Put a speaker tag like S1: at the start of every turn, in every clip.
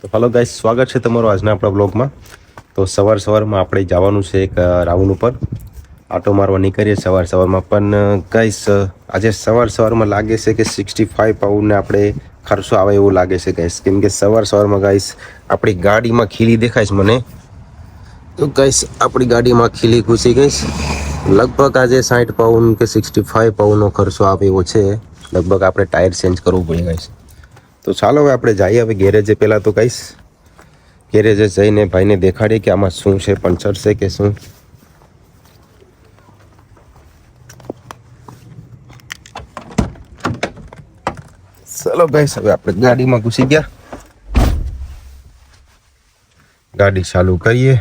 S1: તો hello guys, સ્વાગત છે તમારું આજના આપણા બ્લોગમાં. તો સવારમાં આપણે જવાનું છે એક રાઉન્ડ ઉપર આટો મારવા નીકળીએ સવારમાં. પણ ગાઈસ આજે સવારમાં લાગે છે કે 65 પાઉન્ડને આપણે ખર્ચો આવે એવું લાગે છે ગાઈસ, કેમ કે સવારમાં ગાઈસ આપણી ગાડીમાં ખીલી દેખાય છે મને. તો ગાઈસ આપણી ગાડીમાં ખીલી ઘૂસી ગઈશ. લગભગ આજે 60 પાઉન્ડ કે 65 પાઉન્ડનો ખર્ચો આવે એવો છે. લગભગ આપણે ટાયર ચેન્જ કરવું પડે ગાઈસ. તો ચાલો હવે આપણે જઈએ હવે ગેરેજે. પહેલાં તો ગાઈસ ગેરેજે જઈને ભાઈને દેખાડીએ કે આમાં શું છે, પંચર છે કે શું. ચાલો ગાઈસ હવે આપણે ગાડીમાં ઘૂસી ગયા. ગાડી ચાલુ કરીએ.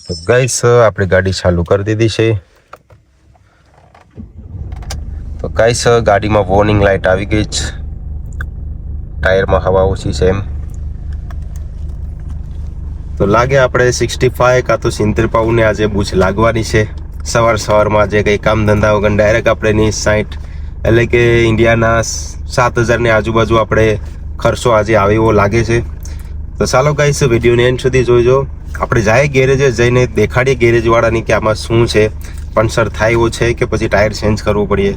S1: તો ગાઈસ આપણે ગાડી ચાલુ કરી દીધી છે. તો ગાઈસ ગાડીમાં વોર્નિંગ લાઇટ આવી ગઈ છે, ટાયરમાં હવા ઓછી છે એમ. તો લાગે આપણે 65 કાં તો 70 પાઉન્ડને આજે બૂચ લાગવાની છે. સવારમાં આજે કંઈ કામ ધંધા વગર ડાયરેક્ટ આપણે 60 એટલે કે ઇન્ડિયાના 7000ની આજુબાજુ આપણે ખર્ચો આજે આવે એવો લાગે છે. તો ચાલો ગાઈસ વિડીયોને એન્ડ સુધી જોઈજો. આપણે જાય ગેરેજે જઈને દેખાડીએ ગેરેજવાળાની કે આમાં શું છે, પંચર થાય એવો છે કે પછી ટાયર ચેન્જ કરવું પડીએ.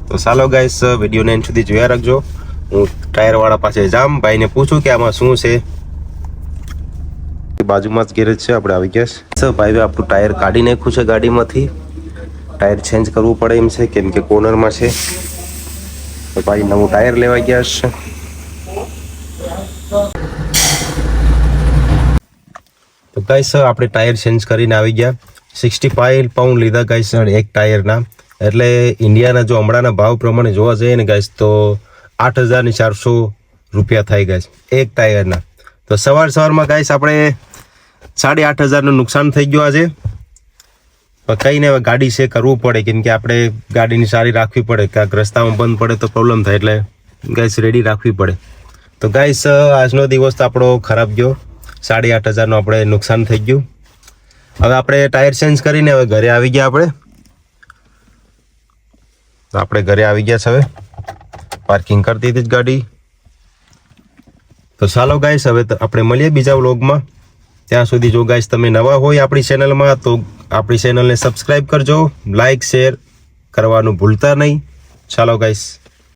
S1: તો ચાલો ગાઈસ વિડીયોને એન્ડ સુધી જોયા રાખજો. હું ટાયરવાળા પાસે જામ, ભાઈને પૂછું કે આમાં શું છે. બાજુમાં જ ગેરેજ છે, આપણે આવી ગયા છે. ભાઈ આપણું ટાયર કાઢી નાખ્યું છે ગાડીમાંથી. ટાયર ચેન્જ કરવું પડે એમ છે કેમ કે કોર્નરમાં છે. તો ભાઈ નવું ટાયર લેવા ગયા છે. તો ગાઈસ આપણે ટાયર ચેન્જ કરીને આવી ગયા. 65 પાઉન્ડ લીધા ગાઈસ એક ટાયરના. એટલે ઇન્ડિયાના જો હમણાંના ભાવ પ્રમાણે જોવા જઈએ ને ગાઈસ તો 8400 રૂપિયા થાય ગાઈસ એક ટાયરના. તો સવારમાં ગાઈસ આપણે 8500નું નુકસાન થઈ ગયું આજે. પણ કંઈ ને હવે ગાડી છે કરવું પડે, કેમ કે આપણે ગાડીની સારી રાખવી પડે. ક્યાંક રસ્તામાં બંધ પડે તો પ્રોબ્લેમ થાય, એટલે ગાઈસ રેડી રાખવી પડે. તો ગાઈસ આજનો દિવસ તો આપણો ખરાબ ગયો. 8500નું આપણે નુકસાન થઈ ગયું. હવે આપણે ટાયર ચેન્જ કરીને હવે ઘરે આવી ગયા. આપણે ઘરે આવી ગયા છે. હવે પાર્કિંગ કરી દીધી જ ગાડી. તો ચાલો ગાઈસ હવે આપણે મળીએ બીજા વ્લોગમાં. ત્યાં સુધી જો ગાઈસ તમે નવા હોય આપણી ચેનલમાં તો આપણી ચેનલને સબસ્ક્રાઈબ કરજો, લાઈક શેર કરવાનું ભૂલતા નહીં. ચાલો ગાઈસ.